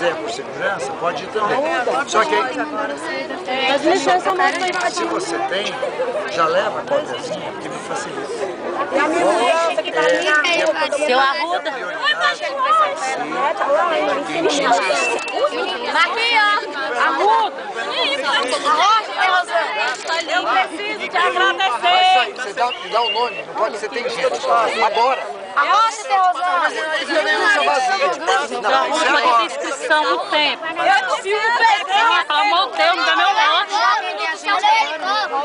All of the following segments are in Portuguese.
quiser por segurança, pode ir também. Só que aí, se você tem, já leva a cópiazinha, porque me facilita. Seu Arruda. Aqui, ó. Arruda. Eu preciso te agradecer. Você dá o nome, não pode ser tem gente. Agora. Arrocha, seu Rosana. Não, isso é Tem agora. inscrição há muito tempo. Eu preciso pegar. Pelo amor de Deus, me dá meu lote.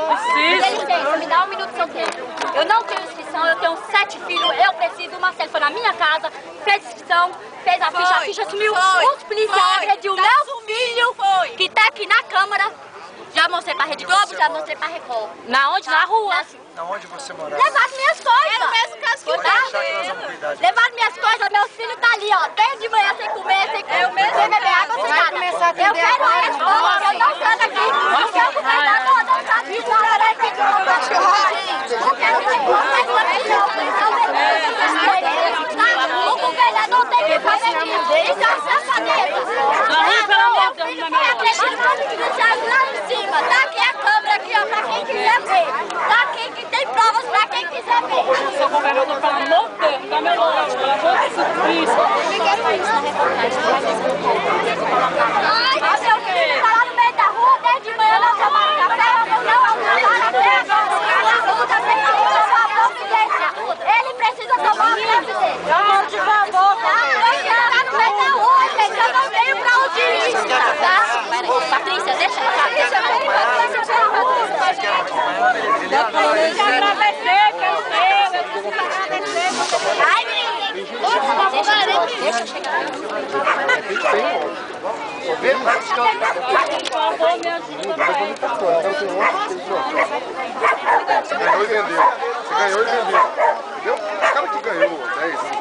Preciso. Me dá um minuto seu tempo. Eu não tenho inscrição, eu tenho 7 filhos, eu preciso. O Marcelo foi na minha casa, fez inscrição, fez a ficha sumiu. Os policiais agrediu meu filho, que tá aqui na Câmara. Já mostrei pra Rede Globo, já mostrei pra Record. Na onde? Na rua. Na onde você morava? Levaram minhas coisas. É o mesmo caso que o Pode deixar que nós vamos cuidar de você. Levaram minhas coisas, meus filhos tá ali, ó. Desde de manhã sem comer, sem beber água, sem nada. Eu quero a resposta, eu não canto aqui. Eu quero que o governador não canto de nada. Eu quero que o governador tem que fazer isso. Isso é uma safadeza. Pelo amor de Deus, Filho foi agredido lá em cima. Tá aqui a câmera aqui, ó, pra quem quiser ver. Tá aqui que tem provas pra quem quiser ver. seu governador, pelo amor de Deus, dá meu lote, pelo amor de Cristo. Fazer o quê? Tá lá no meio da rua, desde de manhã nós tomamos café, ele precisa tomar uma providência. De favor, Eu quero estar no meio da rua, gente, eu não tenho pra onde ir, tá? Patrícia, deixa eu Patrícia, vem, agradecer, quero ser. ai, menina, deixa eu chegar. Por favor, me ajuda. Você ganhou e vendeu. Você ganhou e vendeu. Entendeu? O cara que ganhou 10 anos